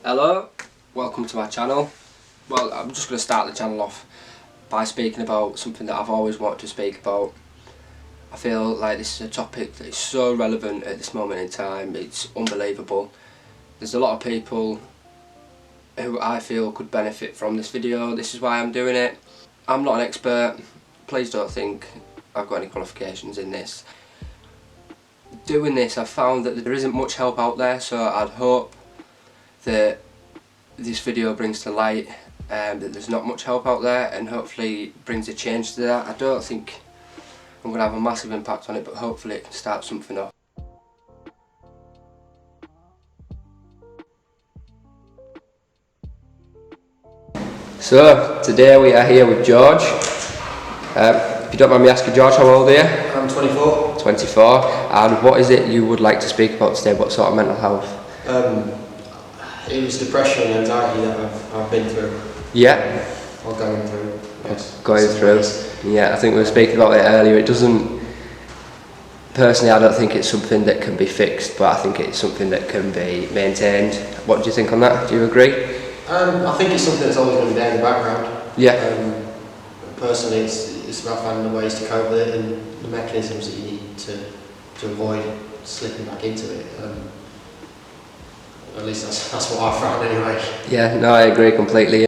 Hello, welcome to my channel. Well, I'm just going to start the channel off by speaking about something that I've always wanted to speak about. I feel like this is a topic that is so relevant at this moment in time, it's unbelievable. There's a lot of people who I feel could benefit from this video, this is why I'm doing it. I'm not an expert, please don't think I've got any qualifications in this. Doing this, I've found that there isn't much help out there, so I'd hope that this video brings to light that there's not much help out there, and hopefully brings a change to that. I don't think I'm going to have a massive impact on it, but hopefully it can start something up. So today we are here with George. If you don't mind me asking, George, how old are you? I'm 24. 24. And what is it you would like to speak about today? What sort of mental health? It was depression and anxiety that I've been through. Yeah. Or going through. Yes. Going through. Yeah, I think we were speaking about it earlier. It doesn't. Personally, I don't think it's something that can be fixed, but I think it's something that can be maintained. What do you think on that? Do you agree? I think it's something that's always going to be there in the background. Yeah. Personally, it's about finding the ways to cope with it and the mechanisms that you need to avoid slipping back into it. At least that's what I found anyway. Yeah, no, I agree completely.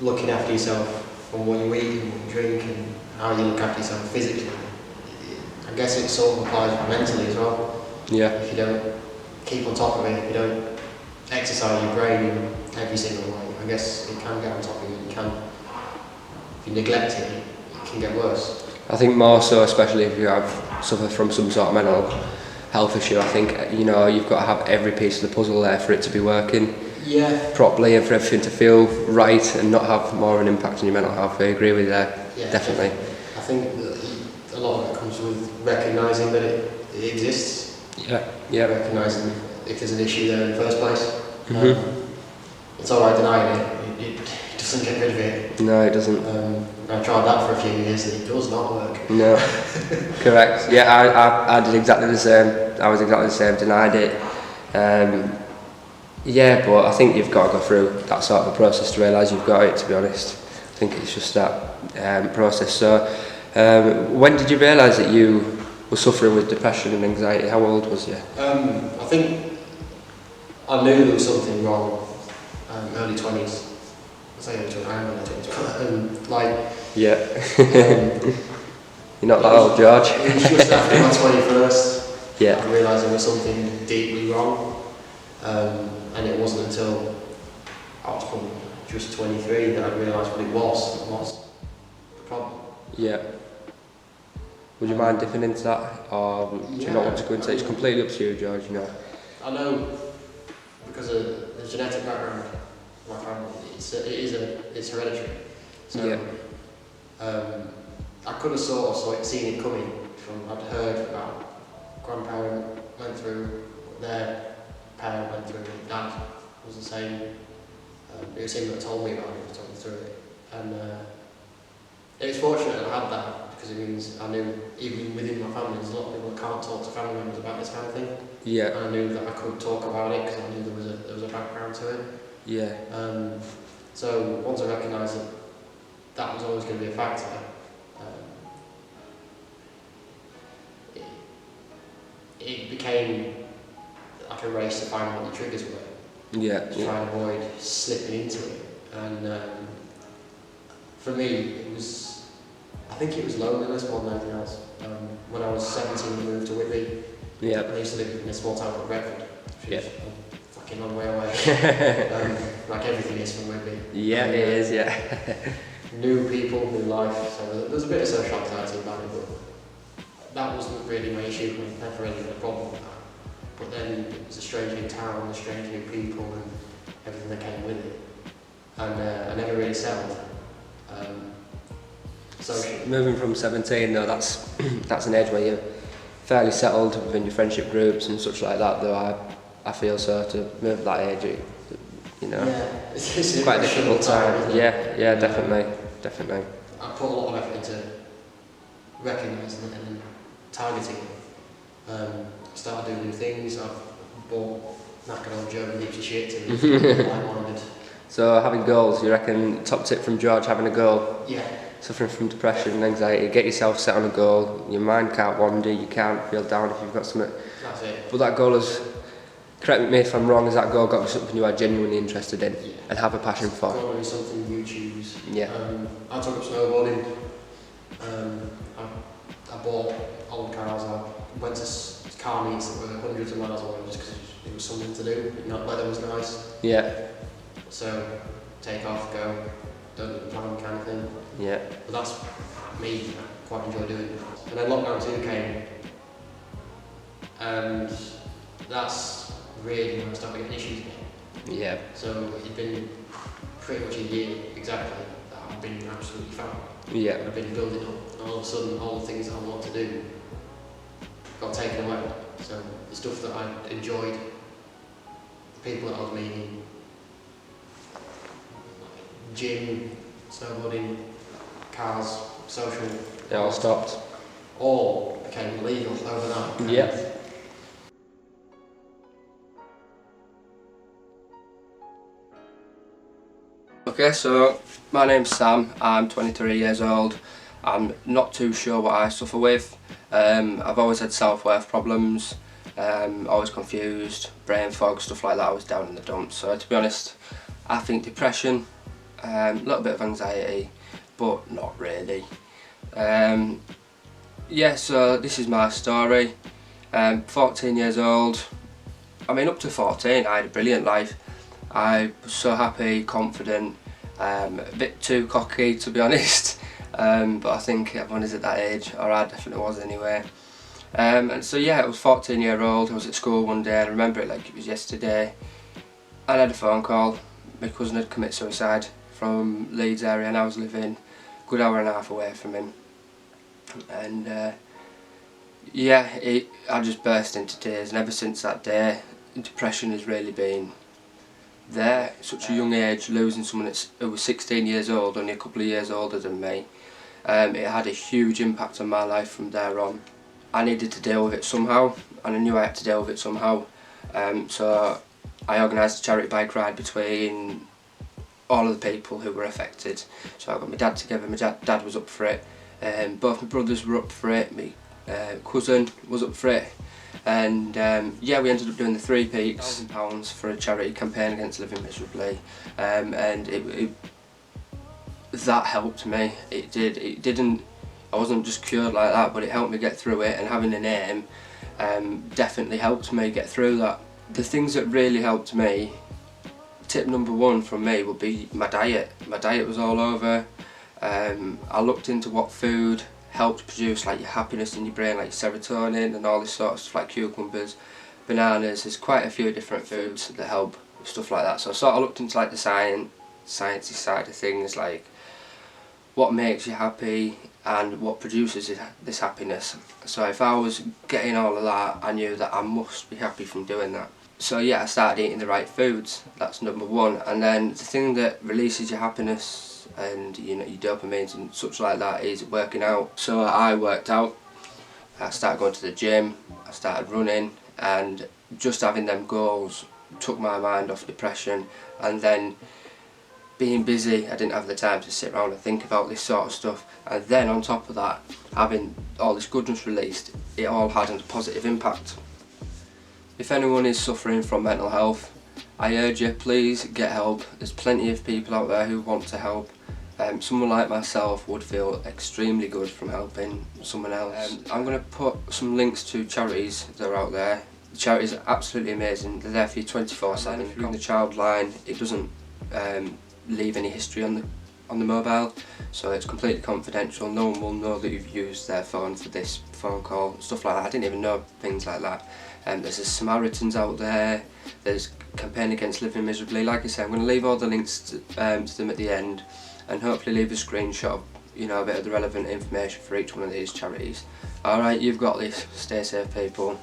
Looking after yourself from what you eat and what you drink and how you look after yourself physically. I guess it sort of applies mentally as well. Yeah. If you don't keep on top of it, if you don't exercise your brain in every single way, I guess it can get on top of you. If you neglect it, it can get worse. I think more so, especially if you suffer from some sort of mental health issue. I think you've got to have every piece of the puzzle there for it to be working properly and for everything to feel right and not have more of an impact on your mental health. I agree with that. Yeah, definitely. I think that a lot of it comes with recognising that it exists. Yeah. Recognising if there's an issue there in the first place. It's alright denying it. It doesn't get rid of it. No, it doesn't. I tried that for a few years and it does not work. No. Correct. Yeah, I did exactly the same. I was exactly the same. Denied it. Yeah, but I think you've got to go through that sort of a process to realise you've got it, to be honest. I think it's just that process. So, when did you realise that you were suffering with depression and anxiety? How old was you? I think I knew there was something wrong early 20s. I say early 20s, I am early 20s. Yeah. You're not that old, George. It was just after my 21st yeah. I realised there was something deeply wrong. And it wasn't until I was probably just 23 that I realised what it was the problem. Yeah. Would you mind dipping into that, or do you not want to go into it? It's completely up to you, George, I know, because of the genetic background of my family, it's hereditary. So, I could have sort of seen it coming I'd heard about grandparent went through, their parent went through, dad was the same. It was him that told me about it, was talking through it. And it was fortunate that I had that, because it means I knew, even within my family, there's a lot of people that can't talk to family members about this kind of thing. Yeah. And I knew that I could talk about it, because I knew there was a background to it. Yeah. So once I recognised that was always going to be a factor, it became like a race to find what the triggers were. Yeah. To try and avoid slipping into it. And for me, I think it was loneliness more than anything else. When I was 17, I moved to Whitby. Yeah. I used to live in a small town called Redford, which is a fucking long way away. Like everything is from Whitby. Yeah, it is, yeah. New people, new life, so there's a bit of social anxiety about it, but that wasn't really my issue. I never really had a problem with that. But then it was a strange new town, a strange new people, and everything that came with it. And I never really settled. Moving from 17, though, that's an age where you're fairly settled within your friendship groups and such like that. Though I feel so to move that age, yeah, it's quite a difficult time. Yeah, definitely. I put a lot of effort into recognising it and targeting. Started doing new things. I've bought knackered old German heaps of shit and I wanted. So having goals, you reckon, top tip from George, having a goal? Yeah. Suffering from depression and anxiety, get yourself set on a goal. Your mind can't wander, you can't feel down if you've got something. That's it. But that goal is, correct me if I'm wrong, has that goal got to be something you are genuinely interested in and have a passion for? It's got to be something you choose. Yeah. I took up snowboarding. I bought old cars. I went to car meets that were hundreds of miles away just because it was something to do. Not weather was nice. Yeah. So take off, go, don't plan kind of thing. Yeah. But that's me. I quite enjoy doing it. And then lockdown 2 came, and that's really when I started getting issues again. Yeah. So it'd been pretty much a year exactly that I've been absolutely fine. Yeah. I've been building up, and all of a sudden all the things that I want to do got taken away. So the stuff that I enjoyed, the people that I was meeting, gym, snowboarding, cars, social, It all stopped. all became illegal overnight. Yeah. Okay, so my name's Sam, I'm 23 years old. I'm not too sure what I suffer with. I've always had self-worth problems, always confused, brain fog, stuff like that. I was down in the dumps. So to be honest, I think depression, a little bit of anxiety, but not really. Yeah, so this is my story. 14 years old. I mean, up to 14 I had a brilliant life. I was so happy, confident, a bit too cocky to be honest, but I think everyone is at that age, or I definitely was anyway. And so yeah, I was 14 years old, I was at school one day, I remember it like it was yesterday. I had a phone call, my cousin had committed suicide from Leeds area and I was living a good hour and a half away from him. And yeah, I just burst into tears, and ever since that day, depression has really been there. At such a young age, losing someone who was 16 years old, only a couple of years older than me, it had a huge impact on my life from there on. I needed to deal with it somehow, and I knew I had to deal with it somehow. So I organised a charity bike ride between all of the people who were affected. So I got my dad together, my dad was up for it, both my brothers were up for it, my cousin was up for it. And yeah, we ended up doing the 3 Peaks, £1,000 for a charity campaign against living miserably, and that helped me. It didn't. I wasn't just cured like that, but it helped me get through it. And having an aim definitely helped me get through that. The things that really helped me, tip number 1 from me would be my diet. My diet was all over. I looked into what food helped produce like your happiness in your brain, like serotonin and all this sort of stuff, like cucumbers, bananas. There's quite a few different foods that help with stuff like that. So I sort of looked into like the sciencey side of things, like what makes you happy and what produces this happiness. So if I was getting all of that, I knew that I must be happy from doing that. So yeah, I started eating the right foods. That's number 1. And then the thing that releases your happiness and you know your dopamines and such like that is working out. So I worked out, I started going to the gym, I started running, and just having them goals took my mind off depression. And then being busy, I didn't have the time to sit around and think about this sort of stuff, and then on top of that, having all this goodness released, it all had a positive impact. If anyone is suffering from mental health, I urge you, please get help. There's plenty of people out there who want to help. Someone like myself would feel extremely good from helping someone else. I'm going to put some links to charities that are out there. The charities are absolutely amazing. They're there for you 24/7. If you're in the child line, it doesn't leave any history on the mobile, so it's completely confidential. No one will know that you've used their phone for this phone call, stuff like that. I didn't even know things like that. There's the Samaritans out there, there's Campaign Against Living Miserably. Like I said, I'm going to leave all the links to them at the end, and hopefully leave a screenshot of, you know, a bit of the relevant information for each one of these charities. Alright, you've got this. Stay safe, people.